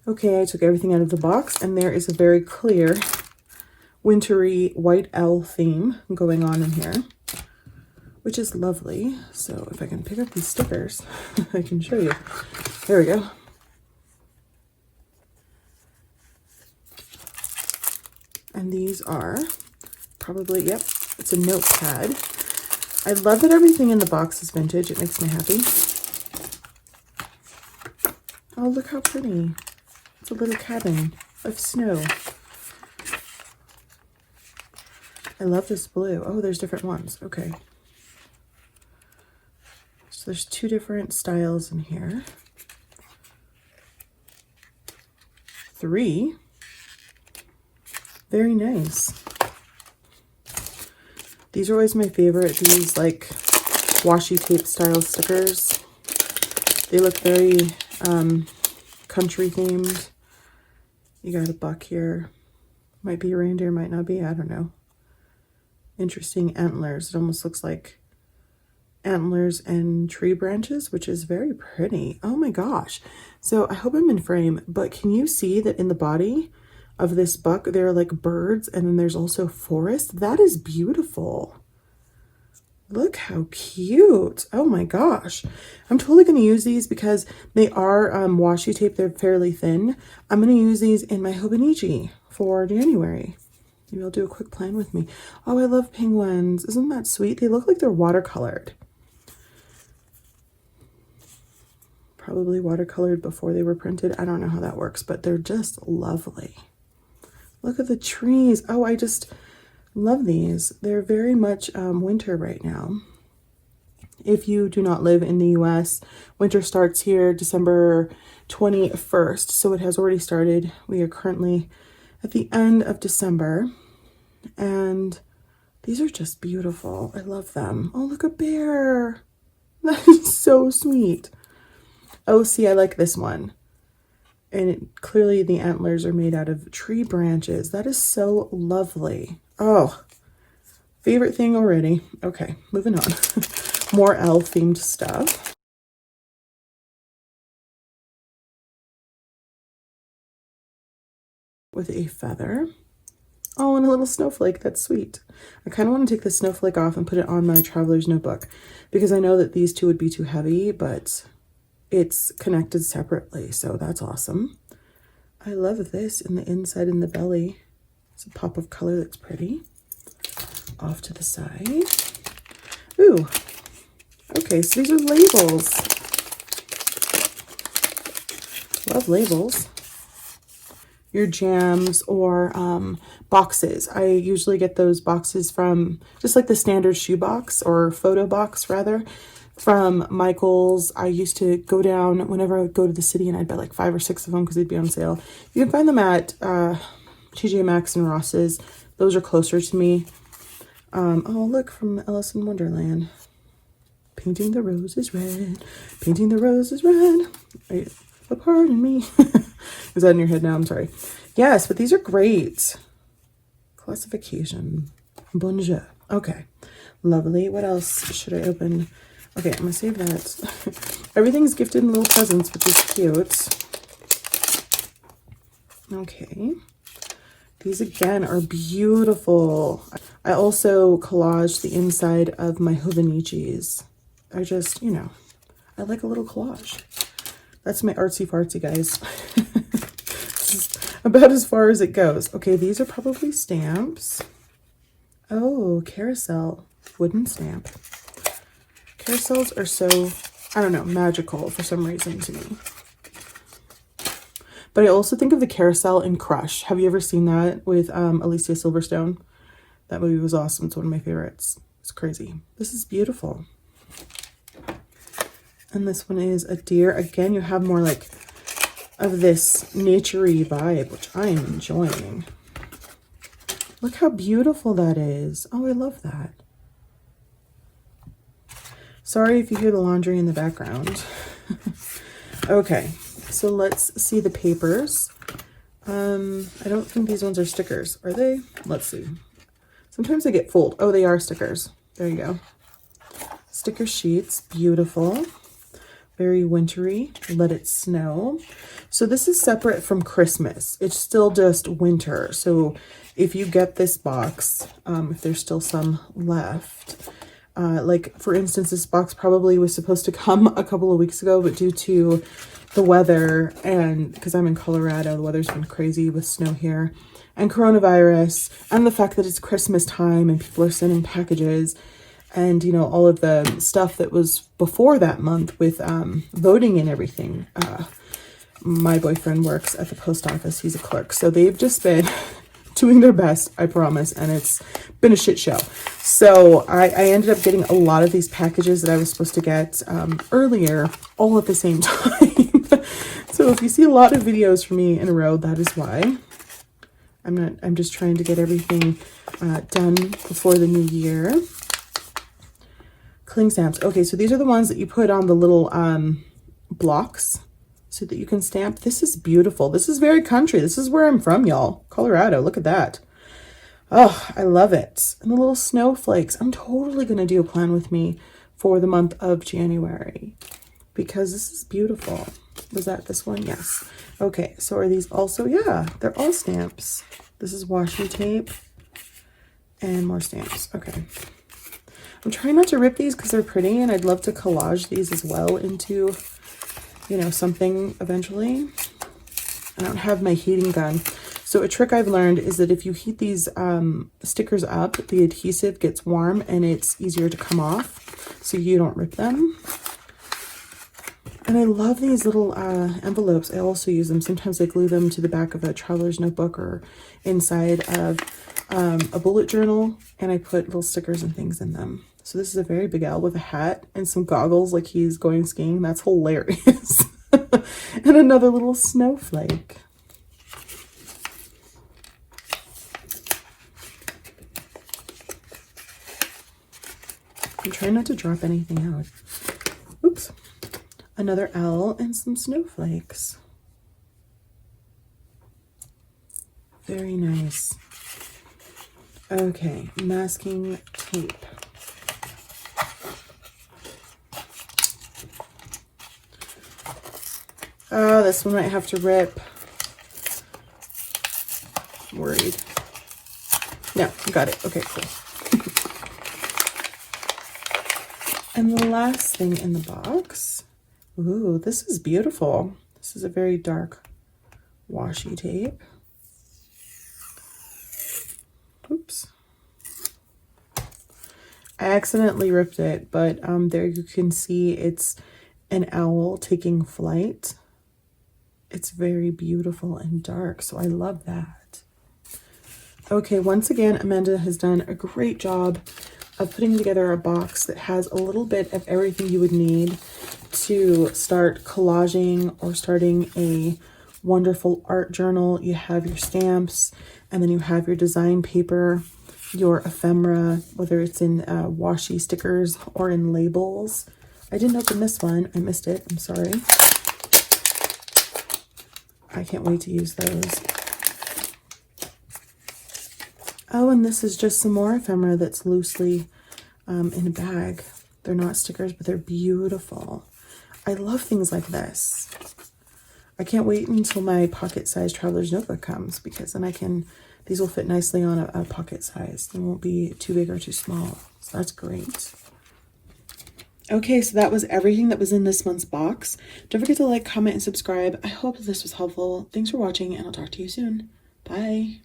Okay, I took everything out of the box, and there is a very clear wintry white L theme going on in here, which is lovely. So if I can pick up these stickers, I can show you. There we go. And these are probably, yep, it's a notepad. I love that everything in the box is vintage. It makes me happy. Oh, look how pretty. It's a little cabin of snow. I love this blue. Oh, there's different ones. Okay. So there's 2 different styles in here. 3. Very nice. These are always my favorite. These like washi tape style stickers. They look very country themed. You got a buck here. Might be a reindeer, might not be. I don't know. Interesting antlers. It almost looks like antlers and tree branches, which is very pretty. Oh my gosh. So I hope I'm in frame, but can you see that in the body of this buck there are like birds, and then there's also forest? That is beautiful. Look how cute. Oh my gosh. I'm totally going to use these because they are washi tape. They're fairly thin. I'm going to use these in my Hobonichi for January. Maybe I'll do a quick plan with me. Oh, I love penguins. Isn't that sweet? They look like they're watercolored. Probably watercolored before they were printed. I don't know how that works, but they're just lovely. Look at the trees. Oh, I just love these. They're very much winter right now. If you do not live in the US, winter starts here December 21st. So it has already started. We are currently at the end of December. And these are just beautiful. I love them. Oh, look, a bear. That is so sweet. Oh, see, I like this one. And clearly the antlers are made out of tree branches. That is so lovely. Oh, favorite thing already. Okay, moving on. More L-themed stuff. With a feather. Oh, and a little snowflake. That's sweet. I kind of want to take the snowflake off and put it on my traveler's notebook because I know that these 2 would be too heavy, but it's connected separately, so that's awesome. I love this in the inside and the belly. It's a pop of color that's pretty. Off to the side. Ooh. Okay, so these are labels. Love labels. Your jams or boxes. I usually get those boxes from just like the standard shoe box or photo box rather from Michael's. I used to go down whenever I would go to the city and I'd buy like 5 or 6 of them because they'd be on sale. You can find them at TJ Maxx and Ross's. Those are closer to me. Oh, look, from Alice in Wonderland. Painting the roses red. Painting the roses red. Oh, pardon me. Is that in your head now? I'm sorry. Yes, but these are great. Classification. Bonjour. Okay. Lovely. What else should I open? Okay, I'm going to save that. Everything's gifted in little presents, which is cute. Okay. These again are beautiful. I also collaged the inside of my Hobonichis. I just, you know, I like a little collage. That's my artsy fartsy, guys. This is about as far as it goes. Okay, these are probably stamps. Oh, carousel. Wooden stamp. Carousels are so, I don't know, magical for some reason to me. But I also think of the carousel in Crush. Have you ever seen that with Alicia Silverstone? That movie was awesome. It's one of my favorites. It's crazy. This is beautiful. And this one is a deer. Again, you have more like of this nature-y vibe, which I am enjoying. Look how beautiful that is. Oh, I love that. Sorry if you hear the laundry in the background. Okay, so let's see the papers. I don't think these ones are stickers, are they? Let's see. Sometimes they get fold. Oh, they are stickers. There you go. Sticker sheets, beautiful. We very wintry. Let It Snow. So this is separate from Christmas. It's still just winter. So if you get this box, if there's still some left, like for instance, this box probably was supposed to come a couple of weeks ago, but due to the weather, and because I'm in Colorado, the weather's been crazy with snow here, and coronavirus, and the fact that it's Christmas time and people are sending packages, and you know, all of the stuff that was before that month with voting and everything. My boyfriend works at the post office. He's a clerk, so they've just been doing their best, I promise, and it's been a shit show. So I ended up getting a lot of these packages that I was supposed to get earlier, all at the same time. So if you see a lot of videos from me in a row, that is why. I'm just trying to get everything done before the new year. Cling stamps. Okay, so these are the ones that you put on the little blocks so that you can stamp. This is beautiful. This is very country. This is where I'm from, y'all. Colorado. Look at that. Oh, I love it. And the little snowflakes. I'm totally going to do a plan with me for the month of January because this is beautiful. Was that this one? Yes. Okay, so are these also? Yeah, they're all stamps. This is washi tape and more stamps. Okay. I'm trying not to rip these because they're pretty, and I'd love to collage these as well into, you know, something eventually. I don't have my heating gun. So a trick I've learned is that if you heat these stickers up, the adhesive gets warm and it's easier to come off so you don't rip them. And I love these little envelopes. I also use them. Sometimes I glue them to the back of a traveler's notebook or inside of a bullet journal, and I put little stickers and things in them. So this is a very big L with a hat and some goggles like he's going skiing. That's hilarious. And another little snowflake. I'm trying not to drop anything out. Oops. Another L and some snowflakes. Very nice. Okay, masking tape. Oh, this one might have to rip. I'm worried. No, got it. Okay, cool. And the last thing in the box. Ooh, this is beautiful. This is a very dark washi tape. Oops. I accidentally ripped it, but there you can see it's an owl taking flight. It's very beautiful and dark, so I love that. Okay, once again, Amanda has done a great job of putting together a box that has a little bit of everything you would need to start collaging or starting a wonderful art journal. You have your stamps, and then you have your design paper, your ephemera, whether it's in washi stickers or in labels. I didn't open this one. I missed it. I'm sorry. I can't wait to use those. Oh, and this is just some more ephemera that's loosely in a bag. They're not stickers, but they're beautiful. I love things like this. I can't wait until my pocket-sized traveler's notebook comes, because then these will fit nicely on a pocket size. They won't be too big or too small. So that's great. Okay, so that was everything that was in this month's box. Don't forget to like, comment, and subscribe. I hope this was helpful. Thanks for watching, and I'll talk to you soon. Bye.